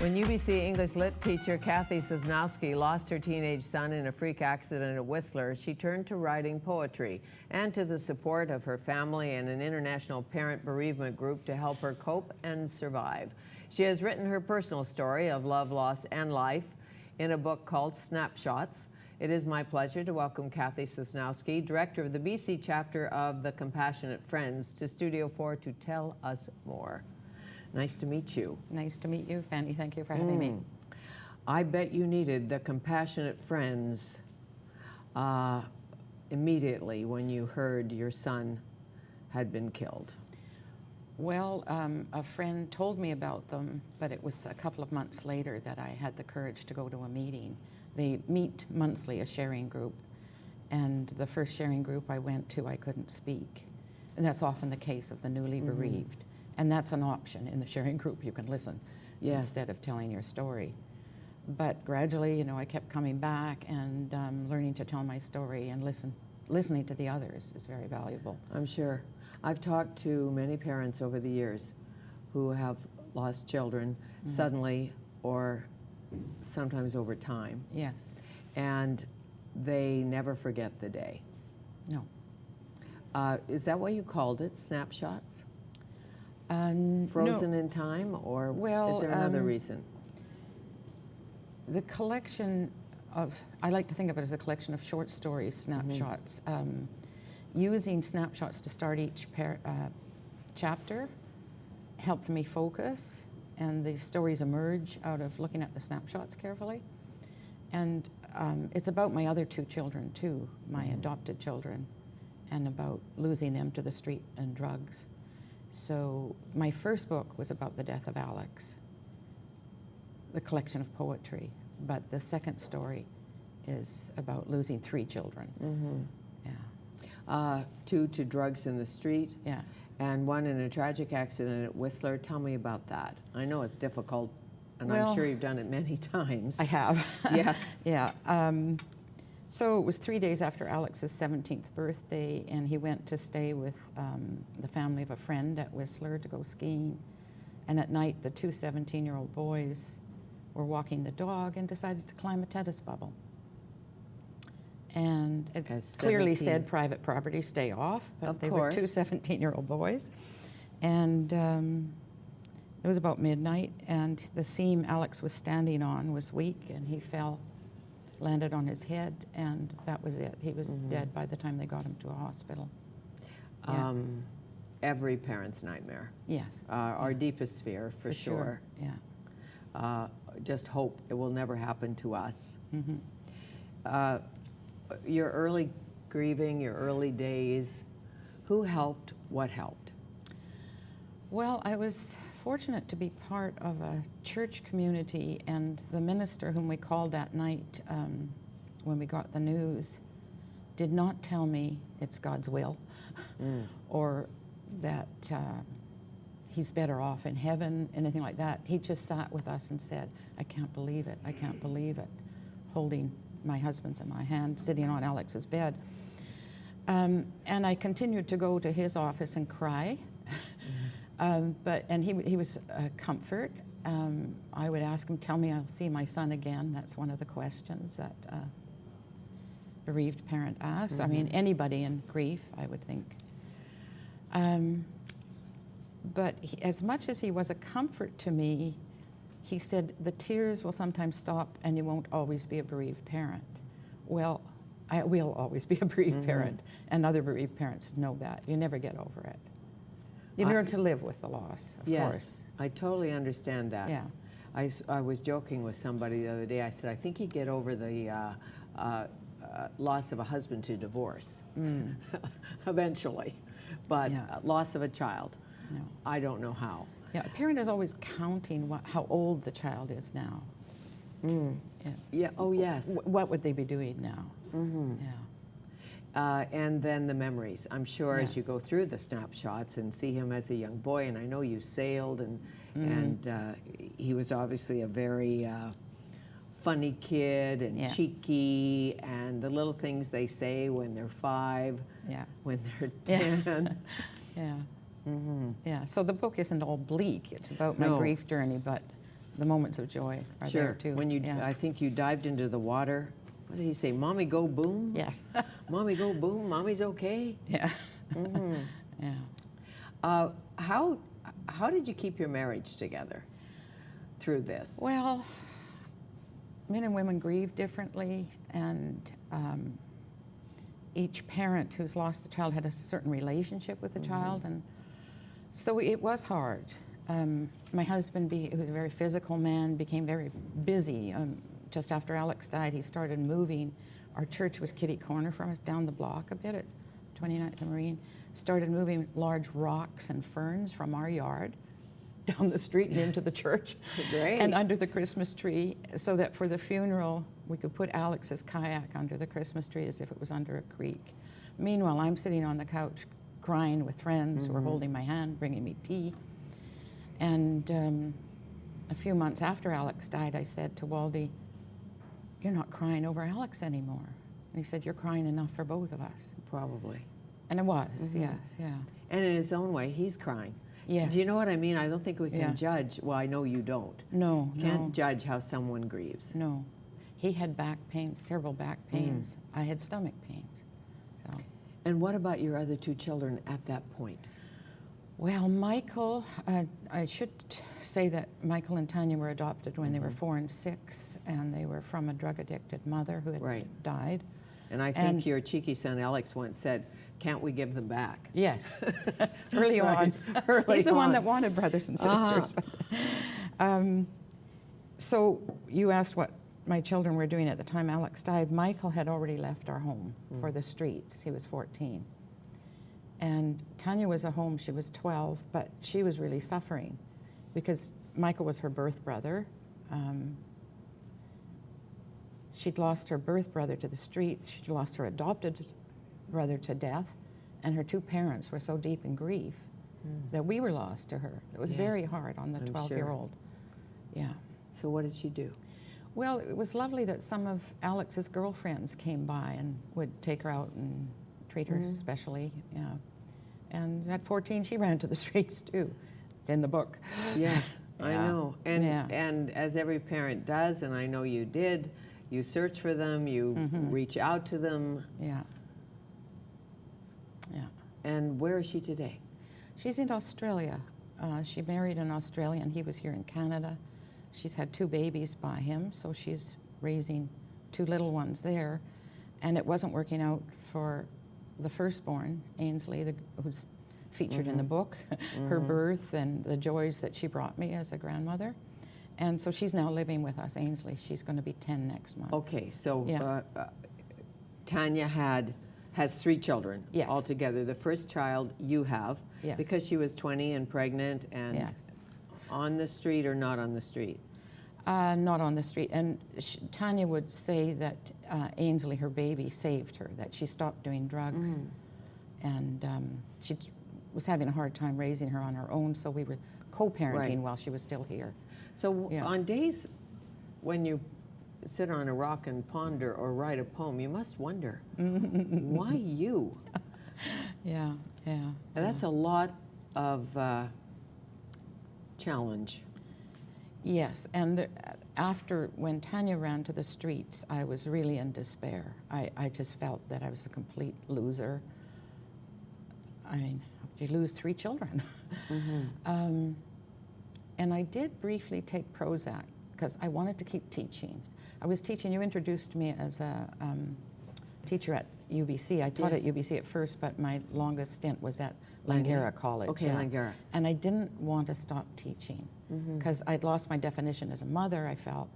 When UBC English Lit teacher Cathy Sosnowsky lost her teenage son in a freak accident at Whistler, she turned to writing poetry and to the support of her family and an international parent bereavement group to help her cope and survive. She has written her personal story of love, loss, and life in a book called Snapshots. It is my pleasure to welcome Cathy Sosnowsky, director of the BC chapter of the Compassionate Friends, to Studio 4 to tell us more. Nice to meet you. Nice to meet you, Fanny. Thank you for having me. I bet you needed the Compassionate Friends immediately when you heard your son had been killed. Well, a friend told me about them, but it was a couple of months later that I had the courage to go to a meeting. They meet monthly, a sharing group, and the first sharing group I went to, I couldn't speak. And that's often the case of the newly bereaved. And that's an option in the sharing group. You can listen instead of telling your story. But gradually, you know, I kept coming back and learning to tell my story, and listening to the others is very valuable. I'm sure. I've talked to many parents over the years who have lost children suddenly or sometimes over time. Yes. And they never forget the day. No. Is that why you called it Snapshots? Frozen in time, or well, is there another reason? The collection of, I like to think of it as a collection of short stories, snapshots. Using snapshots to start each chapter helped me focus, and the stories emerge out of looking at the snapshots carefully. And it's about my other two children too, my adopted children, and about losing them to the street and drugs. So my first book was about the death of Alex, the collection of poetry, but the second story is about losing three children. Yeah. Two to drugs in the street. Yeah. And one in a tragic accident at Whistler. Tell me about that. I know it's difficult, and Well, I'm sure you've done it many times. I have. Yes. Yeah. So it was 3 days after Alex's 17th birthday, and he went to stay with the family of a friend at Whistler to go skiing. And at night, the two 17-year-old boys were walking the dog and decided to climb a tennis bubble. And it clearly said private property, stay off, but they were two 17-year-old boys. And it was about midnight, and the seam Alex was standing on was weak, and he fell, landed on his head, and that was it. He was dead by the time they got him to a hospital. Every parent's nightmare. Yes. Our deepest fear, for sure. Yeah. Just hope it will never happen to us. Your early grieving, your early days, who helped, what helped? Well, I was fortunate to be part of a church community, and the minister whom we called that night when we got the news did not tell me it's God's will or that he's better off in heaven, anything like that. He just sat with us and said, I can't believe it, I can't believe it, holding my husband's in my hand, sitting on Alex's bed. And I continued to go to his office and cry. And he was a comfort. I would ask him, tell me I'll see my son again. That's one of the questions that a bereaved parent asks. I mean, anybody in grief, I would think. But as much as he was a comfort to me, he said, the tears will sometimes stop and you won't always be a bereaved parent. Well, I will always be a bereaved parent, and other bereaved parents know that. You never get over it. You learn to live with the loss, of course. I totally understand that. Yeah. I was joking with somebody the other day. I said, I think you get over the loss of a husband to divorce eventually, but loss of a child, no. I don't know how. Yeah, a parent is always counting how old the child is now. Yeah. Oh, yes. What would they be doing now? Yeah. And then the memories. I'm sure as you go through the snapshots and see him as a young boy, and I know you sailed, and he was obviously a very funny kid and cheeky, and the little things they say when they're 5, when they're 10. Yeah. Yeah, so the book isn't all bleak. It's about my grief journey, but the moments of joy are Sure. there too. When you, yeah. I think you dived into the water. What did he say? Mommy, go boom? Yes. Mommy, go boom. Mommy's okay? Yeah. Mm-hmm. Yeah. How did you keep your marriage together through this? Well, men and women grieve differently, and each parent who's lost a child had a certain relationship with the child, and so it was hard. My husband, who was a very physical man, became very busy. Just after Alex died, he started moving. Our church was kitty corner from us, down the block a bit at 29th and Marine. Started moving large rocks and ferns from our yard down the street and into the church. Great. And under the Christmas tree, so that for the funeral, we could put Alex's kayak under the Christmas tree as if it was under a creek. Meanwhile, I'm sitting on the couch crying with friends who were holding my hand, bringing me tea. And a few months after Alex died, I said to Waldy, "You're not crying over Alex anymore." And he said, "You're crying enough for both of us." Probably. And it was, yes, yeah. And in his own way, he's crying. Yes. Do you know what I mean? I don't think we can Yeah. judge. Well, I know you don't. No, Can't judge how someone grieves. no. He had back pains, terrible back pains. I had stomach pains. So, And what about your other two children at that point? well, Michael, I should say that Michael and Tanya were adopted when they were 4 and 6, and they were from a drug-addicted mother who had Right. died. And I think And- your cheeky son Alex once said, "Can't we give them back?" Yes, early Right. on. Early He's the one on. that wanted brothers and sisters. So you asked what my children were doing at the time Alex died. Michael had already left our home for the streets. He was 14. And Tanya was at home. She was 12, but she was really suffering because Michael was her birth brother. She'd lost her birth brother to the streets. She'd lost her adopted brother to death. And her two parents were so deep in grief that we were lost to her. It was Yes, very hard on the I'm 12-year-old. Yeah. So what did she do? Well, it was lovely that some of Alex's girlfriends came by and would take her out and treat her specially. Yeah. And at 14, she ran to the streets too. It's in the book. Yes, I Yeah. know. And Yeah. and as every parent does, and I know you did, you search for them, you reach out to them. Yeah. Yeah. And where is she today? She's in Australia. She married an Australian. He was here in Canada. She's had 2 babies by him, so she's raising 2 little ones there. And it wasn't working out for the firstborn, Ainsley, who's featured in the book, her birth and the joys that she brought me as a grandmother. And so she's now living with us, Ainsley. She's going to be 10 next month. Okay, so Yeah. Tanya has 3 children Yes. altogether. The first child you have, Yes. because she was 20 and pregnant and Yes. on the street or not on the street? Not on the street. And Tanya would say that Ainsley, her baby, saved her, that she stopped doing drugs. And she was having a hard time raising her on her own, so we were co-parenting Right. while she was still here. So Yeah. on days when you sit on a rock and ponder or write a poem, you must wonder, why you? Yeah, yeah. And that's a lot of challenge. Yes, and after, when Tanya ran to the streets, I was really in despair. I just felt that I was a complete loser. I mean, you lose 3 children. And I did briefly take Prozac because I wanted to keep teaching. I was teaching, you introduced me as a teacher at UBC. I taught Yes. at UBC at first, but my longest stint was at Langara College. Okay, Langara. And I didn't want to stop teaching because I'd lost my definition as a mother, I felt.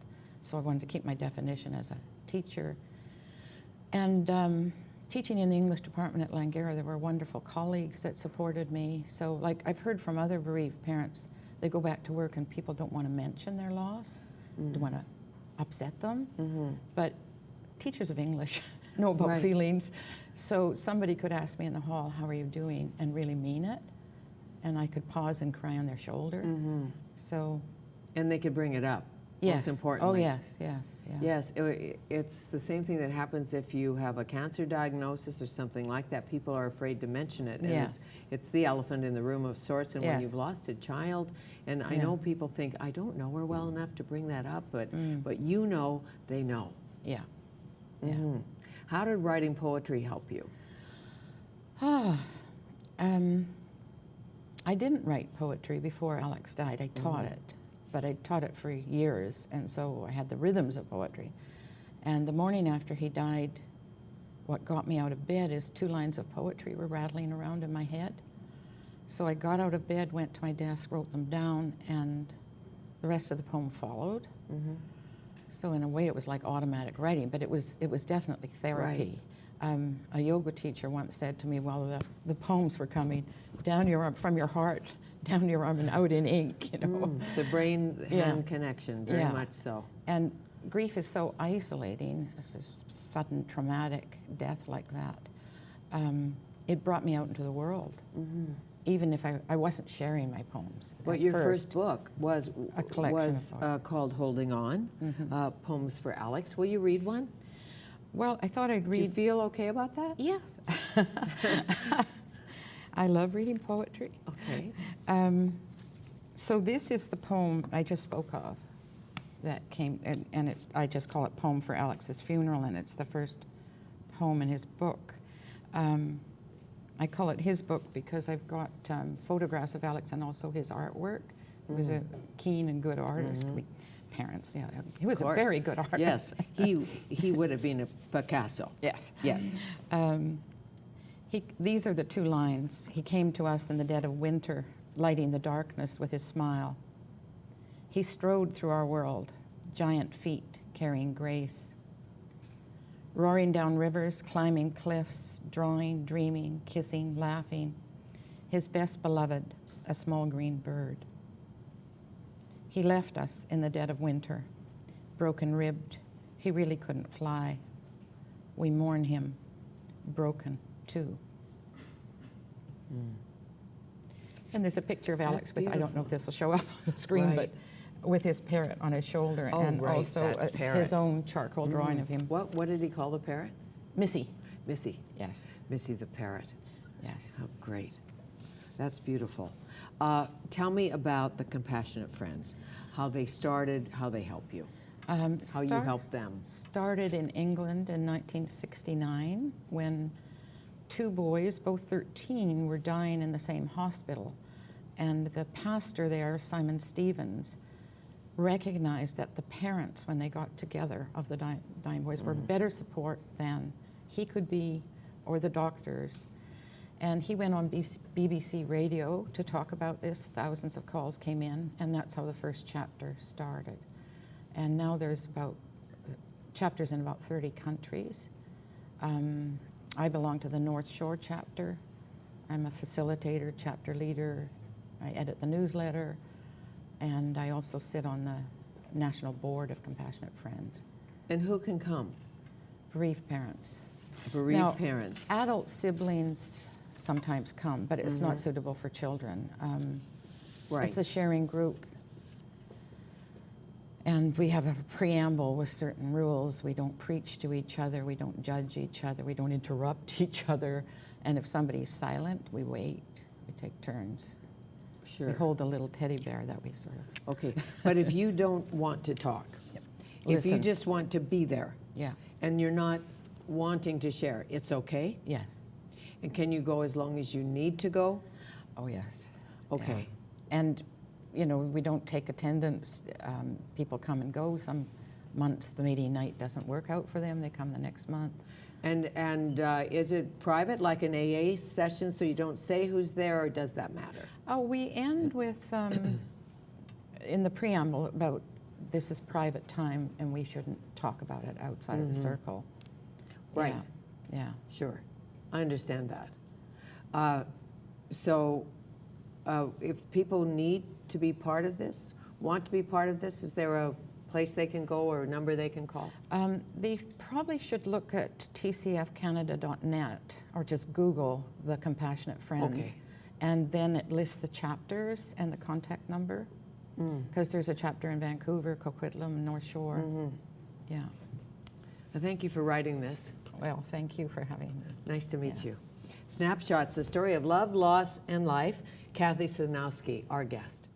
So I wanted to keep my definition as a teacher. And teaching in the English department at Langara, there were wonderful colleagues that supported me. So like I've heard from other bereaved parents, they go back to work and people don't want to mention their loss, don't want to upset them. But teachers of English know about Right. feelings. So somebody could ask me in the hall, how are you doing, and really mean it. And I could pause and cry on their shoulder. So, And they could bring it up. Yes. most importantly. Oh, yes, yes, yeah. Yes, it's the same thing that happens if you have a cancer diagnosis or something like that. People are afraid to mention it. And Yeah. it's the elephant in the room of sorts. And when Yes. you've lost a child, and I Yeah. know people think, I don't know her well enough to bring that up, but you know, they know. Yeah. Yeah. Mhm. How did writing poetry help you? I didn't write poetry before Alex died. I taught it, but I taught it for years, and so I had the rhythms of poetry. And the morning after he died, what got me out of bed is 2 lines of poetry were rattling around in my head. So I got out of bed, went to my desk, wrote them down, and the rest of the poem followed. So in a way, it was like automatic writing, but it was definitely therapy. A yoga teacher once said to me, well, the poems were coming down your arm, from your heart, down your arm and out in ink, you know. The brain-hand connection, very much so. And grief is so isolating, sudden traumatic death like that. It brought me out into the world, even if I wasn't sharing my poems. But your first book was A collection of called Holding On, Poems for Alex. Will you read one? Well, I thought I'd read. Do you feel okay about that? Yeah. I love reading poetry. Okay. So this is the poem I just spoke of that came, and I just call it Poem for Alex's Funeral, and it's the first poem in his book. I call it his book because I've got photographs of Alex and also his artwork. He was a keen and good artist. Parents, yeah. He was a very good artist. Yes, he would have been a Picasso. Yes. Yes. These are the 2 lines. He came to us in the dead of winter, lighting the darkness with his smile. He strode through our world, giant feet carrying grace. Roaring down rivers, climbing cliffs, drawing, dreaming, kissing, laughing. His best beloved, a small green bird. He left us in the dead of winter, broken-ribbed. He really couldn't fly. We mourn him, broken too. And there's a picture of Alex with, I don't know if this will show up on the screen, but with his parrot on his shoulder, and also his own charcoal drawing of him. What did he call the parrot? Missy. Missy. Yes. Missy the parrot. Yes. Oh, great. That's beautiful. Tell me about the Compassionate Friends, how they started, how they help you, how you help them. Started in England in 1969 when 2 boys, both 13, were dying in the same hospital. And the pastor there, Simon Stevens, recognized that the parents, when they got together of the dying boys, were better support than he could be or the doctors. And he went on BBC Radio to talk about this. Thousands of calls came in, and that's how the first chapter started. And now there's chapters in about 30 countries. I belong to the North Shore chapter. I'm a facilitator, chapter leader. I edit the newsletter, and I also sit on the National Board of Compassionate Friends. And who can come? Bereaved parents. Bereaved parents. Adult siblings sometimes come, but it's not suitable for children. It's a sharing group. And we have a preamble with certain rules. We don't preach to each other. We don't judge each other. We don't interrupt each other. And if somebody's silent, we wait. We take turns. Sure. We hold a little teddy bear that we sort of... Okay, but if you don't want to talk, if you just want to be there, and you're not wanting to share, it's okay? Yes. And can you go as long as you need to go? Oh, yes. Okay. Yeah. And, you know, we don't take attendance. People come and go. Some months the meeting night doesn't work out for them. They come the next month. And is it private, like an AA session, so you don't say who's there, or does that matter? Oh, we end with, in the preamble, about this is private time and we shouldn't talk about it outside of the circle. Right. Yeah. Sure. I understand that. So if people need to be part of this, want to be part of this, is there a place they can go or a number they can call? They probably should look at tcfcanada.net or just Google the Compassionate Friends. Okay. And then it lists the chapters and the contact number. because there's a chapter in Vancouver, Coquitlam, North Shore. Yeah. Thank you for writing this. Well, thank you for having me. Nice to meet you. Snapshots, the story of love, loss, and life. Cathy Sosnowsky, our guest.